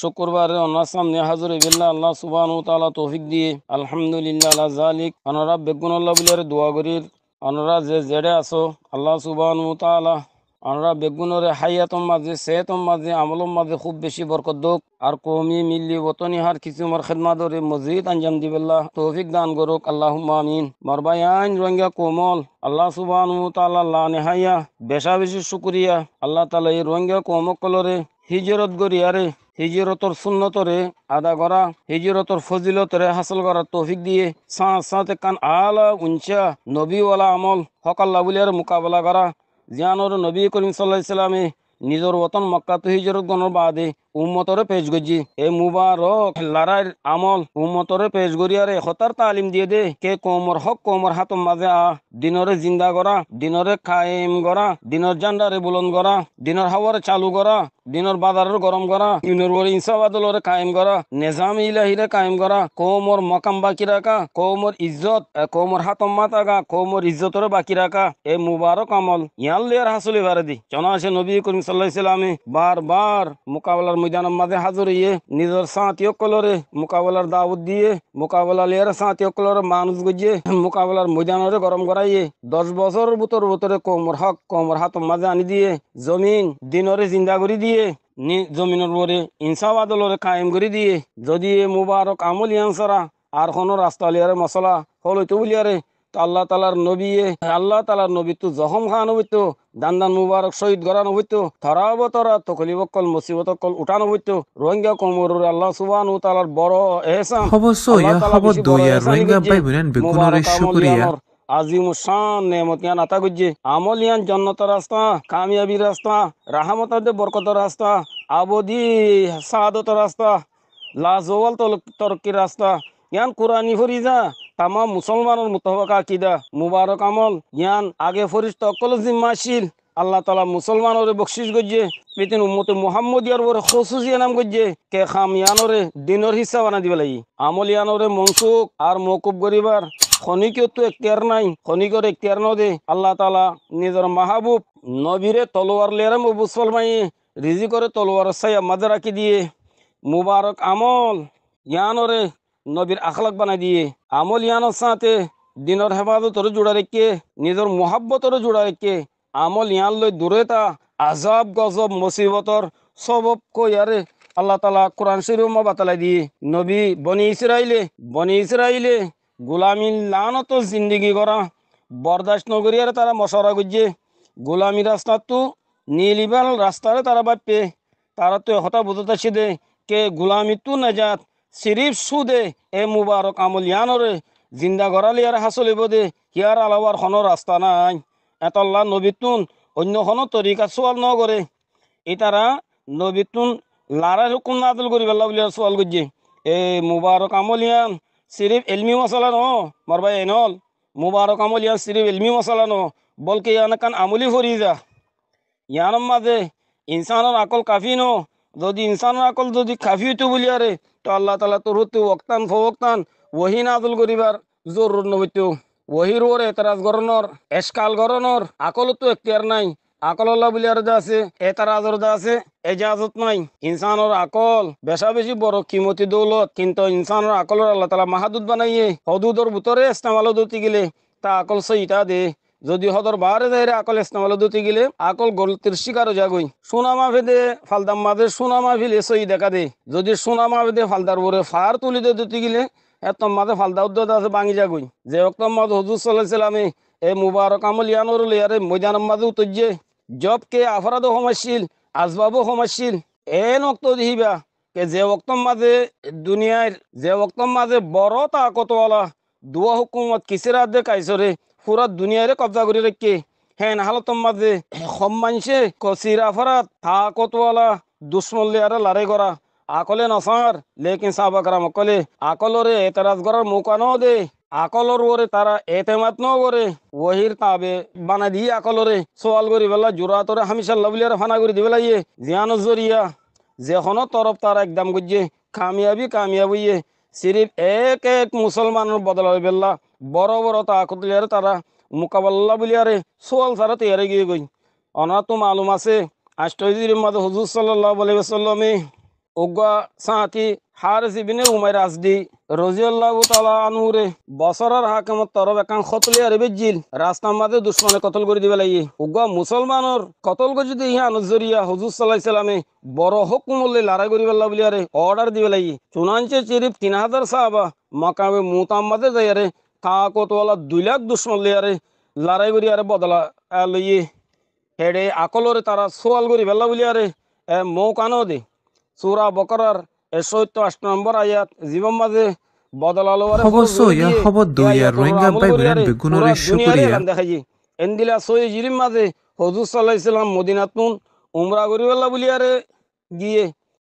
শুক্রবারে ওনার সামনে হাজর বিল্লাহ আল্লাহ সুবহানাহু ওয়া তাআলা তৌফিক দিয়ে আলহামদুলিল্লাহ আলা জালিক ওনারা বেগুন আল্লাহ বলিয়ারে দোয়া করির ওনারা যে জেডে আসো আল্লাহ সুবহানাহু ওয়া তাআলা ওনারা বেগুনরে হায়াতম মাঝে সেহতম মাঝে আমলম মাঝে খুব বেশি বরকত দোক আর কৌমি মিল্লি ওতনি হার কিছু মর খেদমাদরে মসজিদ আঞ্জাম দিবেল্লাহ তৌফিক দান করুক আল্লাহুম্মা আমিন মরবায়ান রঙ্গা কোমল আল্লাহ সুবহানাহু ওয়া তাআলা লা নেহায়া বেশা বেশি শুকরিয়া আল্লাহ তাআলা এই রঙ্গা কোমকলরে হিজরত গরিয়ারে হিজরতর সুন্নতরে আদা করা হিজরতর ফজিলতরে হাসিল করার তৌফিক দিয়ে সাথে কান আলা উঞ্চা নবীওয়ালা আমল হকাল্লা বলিয়ার মোকাবেলা করা জিয়ানোর নবী করিম সাল্লাল্লাহু আলাইহি সাল্লামে নিজের ওতন মক্কা তো হিজরত গণর বাদে উম্মতরে পেশ গজি এ মুবারক লড়াই আমল উম্মতরে পেশ গরিয়ারে হতার তালিম দিয়ে দে কে কোমর হক কোমর হাতম মাঝে দিনরে জিন্দা করা দিনরে কায়েম করা দিনর জান্ডারে বুলন্দ করা দিনর হাওয়ারে চালু করা দিনর বাজারের গরম করা দিনের ওর ইনসাবাদলরে কায়েম করা নিজাম ইলাহিরে কায়েম করা কোমর মকাম বাকি রাখা কোমর ইজ্জত কোমর হাতম মাতাগা কোমর ইজ্জতরে বাকি রাখা এ মুবারক আমল ইয়ান লিয়ার হাসুলি বারে দি চনা আসে নবী করিম সাল্লাল্লাহু আলাইহি সাল্লামে বারবার মোকাবেলার ময়দানের মাঝে হাজির হইয়ে নিজের সাথীয় কলরে মোকাবেলার দাওয়াত দিয়ে মোকাবেলা লিয়ার সাথীয় কলরে মানুষ গজিয়ে মোকাবেলার ময়দানরে গরম করাইয়ে 10 বছর ভিতরে কোমর হক কোমর হাতম মাঝে আনি দিয়ে জমিন দিনরে জিন্দা করে দিয়ে জমিনের পরে ইনসাবাদলরে কায়েম করে দিয়ে যদি এ মুবারক আমল ইয়ানসারা আর কোনো রাস্তা লিয়ারে মশলা হলইতো বলিয়ারে তো আল্লাহ তালার নবী তো জখম খাওয়ানো হইতো দান মুবারক শহীদ করানো হইতো থরাব তরা তকলিবকল মুসিবতকল উঠানো হইতো রোহিঙ্গা কোমর আল্লাহ সুবহানাহু ওয়া তাআলার বড় এহসান আল্লাহ তাআলা বেশি বড় এহসান আজিমুসান নেমতিয়ান আতা গুজ্জে আমলিয়ান জন্নতের রাস্তা কামিয়াবির রাস্তা রাহমতের বরকতের রাস্তা আবদি সাদতের রাস্তা লাজওয়াল তরক্কির রাস্তা ইয়ান কুরআনি ফরিজা তামাম মুসলমানের মুতাবাক আকীদা মুবারক আমল ইয়ান আগে ফরিস্তা অকল জিম্মাশীল আল্লাহ তাআলা মুসলমানরে বকশিশ গজ্জে পেতেন উম্মতে মুহাম্মদিয়ার বড় খুসুসিয়া নাম গজ্জে কে খামিয়ানরে দিনের হিসাব বানা দিবে লাগি আমলিয়ানরে মনসুখ আর মওকুফ গরিবার খনিকেও তো এখতিয়ার নাই খনিকর এখতিয়ার ন দে আল্লাহ তাআলা নিজের মাহবুব নবীরে তলোয়ার লেরে মবুস ফরমাই রিজিকরে তলোয়ার সাইয়া মাঝে রাখি দিয়ে মুবারক আমল ইয়ানরে নবীর আখলাক বানাই দিয়ে আমল ইয়ানোর সাথে দিনের হেফাজতরে জোড়া রেখে নিজের মোহাব্বতরে জোড়া রেখে আমল ইয়ান লই দূরে তা আজাব গজব মুসিবতর সবব কইয়ারে আল্লাহ তাআলা কোরআন শরীফ বাতালাই দিয়ে নবী বনি ইসরাইলে গোলামী লানত জিন্দিগি করা বরদাস্ত নগরিয়ারে তারা মশারা গুজে গোলামী রাস্তা তো নীলিবাল রাস্তারে তারা বাপে তারা তো হতা বুঝতে দে কে গোলামী তু নাজাত সিরিফ সুদে এ মুবারক আমল ইয়ানরে জিন্দা গড়ালিয়ার হাসলিব দে হিয়ার আলাবার কোনো রাস্তা নাই এতল্লা নবীতুন অন্য কোনো তরিকা সোয়াল ন করে এটারা নবীতুন লারার হুকুম নাদল করি বেলা বলিয়া সোয়াল করছে এ মুবারক আমল ইয়ান সিরিফ এলমি মশলা ন মারবাই এনল মুবারক আমল ইয়ান সিরিফ এলমি মশলা ন বলকে ইয়ান কান আমলি ফরিজা ইয়ানোর মাঝে ইনসানের আকল কাফি ন যদি ইনসানের আকল যদি কাফি হইতো বলিয়ারে তো আল্লাহ তাআলা তোর হতো ওক্তান ফওক্তান ওহি নাজল করিবার জরুর নবইতো ওহির ওর এতরাজ গরনর এসকাল গরনর আকল তো এখতিয়ার নাই আকল আল্লাহ বলিয়ার যা আছে এতরাজর যা আছে এজাজত নাই ইনসানের আকল বেশা বেশি বড় কিমতি দৌলত কিন্তু ইনসানের আকলর আল্লাহ তাআলা মাহাদুদ বানাইয়ে হদুদর ভিতরে ইস্তেমাল দতি গেলে তা আকল সইটা দে যদি হদর বাহারে যাইরে আকল ইস্তেমাল দতি গেলে আকল গলতির শিকারও যাগই সুনামা ভেদে ফালদাম মাঝে সুনামা ফিলে সই দেখা দে যদি সুনামা ভেদে ফালদার বরে ফার তুলি দে দতি গেলে এত মাঝে ফালদা উদ্যোগ আছে ভাঙি যাগই যে অক্ত মাঝে হুজুর সাল্লাল্লাহু আলাইহি সাল্লামে এ মুবারক আমল ইয়ানোর লিয়ারে ময়দানের মাঝে উতজ্জে জবকে আফরাদও সমাজশীল আসবাবও সমাজশীল এন অক্ত দিহিবা কে যে অক্ত মাঝে দুনিয়ার যে অক্ত মাঝে বড় তাকতওয়ালা দুয়া হুকুমত কিসেরা দে কাইসরে পুরা দুনিয়ারে কবজা করে রেখে হেন হালতম মাঝে সম্মানসে কসিরা ফরাত তাকতওয়ালা দুশ্মনলে আর লড়াই করা আকলে নসার লেকিন সাহাবাকরাম অকলে আকলরে এতরাজ করার মৌকা ন দে আকলর ওরে তারা এতেমাত ন করে ওহির তাবে বানা দিয়ে আকলরে সোয়াল করি বেলা জোড়া তোরে হামিশাল্লাহ বলিয়ারে ফানা করে দিবে ইয়ে জিয়ানো জরিয়া যেখনো তরফ তারা একদম গুজে কামিয়াবি সিরিফ এক মুসলমানের বদল হয়ে বেল্লা বড় বড় তাকতলিয়ারে তারা মোকাবেলা বলিয়ারে সোয়াল সারা তৈয়ারে গিয়ে গই অনা তো মালুম আছে আষ্টজির মাঝে হুজুর সাল্লাল্লাহু আলাইহি ওয়াসাল্লামে উগা সাঁতি হারিস ইবনে উমাইর আজদি রাদিয়াল্লাহু তাআলা আনহুরে বছরের হাকিমত তরফ একান খতলি আর বেজিল রাস্তার মাঝে দুশ্মনে কতল করে দিবে লাগি উগা মুসলমানের কতল করে যদি ইহা নজরিয়া হুজুর সাল্লাল্লাহু আলাইহি সাল্লামে বড় হুকুমলে লড়াই করিবে আল্লাহ বলি আরে অর্ডার দিবে লাগি চুনাঞ্চে চিরিফ 3000 সাহাবা মাকামে মুতাম্মাদে যায়ারে কাকতওয়ালা 2 লাখ দুশ্মন লিয়ারে লড়াই করি আরে বদলা লইয়ে হেডে আকলরে তারা সোয়াল করি বেলা বলি আরে মৌকানো দে সূরা বকরার 108 নম্বর আয়াত জীবন মাঝে বদলালো আরে অবশ্য ইয়া খবর দুইয়া রোহিঙ্গা ভাই বোনেন বেগুনের শুকরিয়া দেখাই এন্দিলা সই জিরিম মাঝে হুজুর সাল্লাল্লাহু আলাইহি সাল্লাম মদিনাতুন উমরা করি বেলা বলি আরে গিয়ে